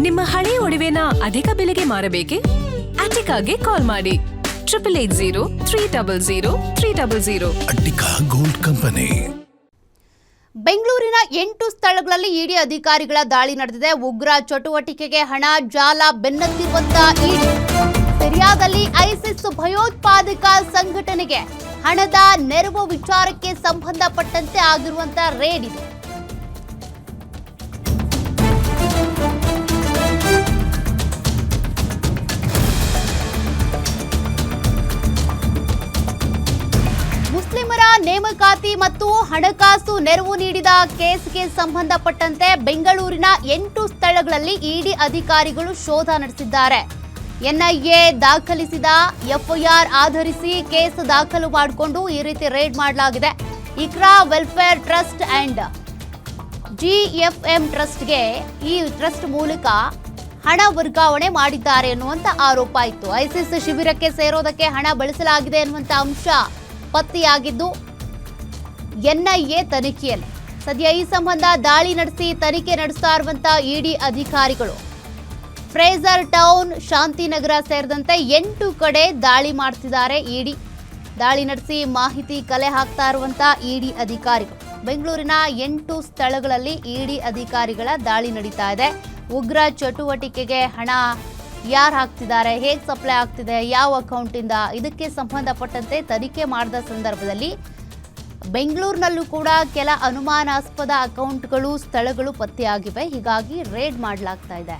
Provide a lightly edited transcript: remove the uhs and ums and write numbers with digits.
ನಿಮ್ಮ ಹಳೆಯ ಒಡವೆನ ಅಧಿಕ ಬೆಲೆಗೆ ಮಾರಬೇಕೆ? ಅಟಿಕಾಗೆ ಕಾಲ್ ಮಾಡಿ 8803000300. Attica gold company. ಬೆಂಗಳೂರಿನ 8 ಸ್ಥಳಗಳಲ್ಲಿ ಇಡಿ ಅಧಿಕಾರಿಗಳ ದಾಳಿ ನಡೆದಿದೆ. ಉಗ್ರ ಚಟುವಟಿಕೆಗೆ ಹಣ ಜಾಲ ಬೆನ್ನತ್ತಿರುವಂತ ಇಡಿ ಸಿರಿಯಾದಲ್ಲಿ ಐಸಿಸ್ ಭಯೋತ್ಪಾದಕ ಸಂಘಟನೆಗೆ ಹಣದ ನೆರವು ವಿಚಾರಕ್ಕೆ ಸಂಬಂಧಪಟ್ಟಂತೆ ಆಗಿರುವಂತ ರೇಡ್ ಇದು. ಮುಸ್ಲಿಮರ ನೇಮಕಾತಿ ಮತ್ತು ಹಣಕಾಸು ನೆರವು ನೀಡಿದ ಕೇಸ್ಗೆ ಸಂಬಂಧಪಟ್ಟಂತೆ ಬೆಂಗಳೂರಿನ 8 ಸ್ಥಳಗಳಲ್ಲಿ ಇಡಿ ಅಧಿಕಾರಿಗಳು ಶೋಧ ನಡೆಸಿದ್ದಾರೆ. ಎನ್ಐಎ ದಾಖಲಿಸಿದ ಎಫ್ಐಆರ್ ಆಧರಿಸಿ ಕೇಸ್ ದಾಖಲು ಮಾಡಿಕೊಂಡು ಈ ರೀತಿ ರೇಡ್ ಮಾಡಲಾಗಿದೆ. Iqra welfare trust and GFM ಟ್ರಸ್ಟ್ಗೆ ಈ ಟ್ರಸ್ಟ್ ಮೂಲಕ ಹಣ ವರ್ಗಾವಣೆ ಮಾಡಿದ್ದಾರೆ ಎನ್ನುವಂತ ಆರೋಪ ಇತ್ತು. ಐಸಿಸ್ ಶಿಬಿರಕ್ಕೆ ಸೇರೋದಕ್ಕೆ ಹಣ ಬಳಸಲಾಗಿದೆ ಎನ್ನುವಂತ ಅಂಶ ಪತ್ತೆಯಾಗಿದ್ದು ಎನ್ಐಎ ತನಿಖೆಯಲ್ಲಿ ಸದ್ಯ ಈ ಸಂಬಂಧ ದಾಳಿ ನಡೆಸಿ ತನಿಖೆ ನಡೆಸ್ತಾ ಇರುವಂತ ಇಡಿ ಅಧಿಕಾರಿಗಳು ಫ್ರೇಜರ್ ಟೌನ್, ಶಾಂತಿನಗರ ಸೇರಿದಂತೆ 8 ಕಡೆ ದಾಳಿ ಮಾಡ್ತಿದ್ದಾರೆ. ಇಡಿ ದಾಳಿ ನಡೆಸಿ ಮಾಹಿತಿ ಕಲೆ ಹಾಕ್ತಾ ಇರುವಂತ ಇಡಿ ಅಧಿಕಾರಿಗಳು ಬೆಂಗಳೂರಿನ 8 ಸ್ಥಳಗಳಲ್ಲಿ ಇಡಿ ಅಧಿಕಾರಿಗಳ ದಾಳಿ ನಡೀತಾ ಇದೆ. ಉಗ್ರ ಚಟುವಟಿಕೆಗೆ ಹಣ ಯಾರು ಹಾಕ್ತಿದ್ದಾರೆ, ಹೇಗೆ ಸಪ್ಲೈ ಆಗ್ತಿದೆ, ಯಾವ ಅಕೌಂಟಿಂದ, ಇದಕ್ಕೆ ಸಂಬಂಧಪಟ್ಟಂತೆ ತನಿಖೆ ಮಾಡಿದ ಸಂದರ್ಭದಲ್ಲಿ ಬೆಂಗಳೂರಿನಲ್ಲೂ ಕೂಡ ಕೆಲ ಅನುಮಾನಾಸ್ಪದ ಅಕೌಂಟ್ಗಳು, ಸ್ಥಳಗಳು ಪತ್ತೆಯಾಗಿವೆ. ಹೀಗಾಗಿ ರೇಡ್ ಮಾಡಲಾಗ್ತಾ ಇದೆ.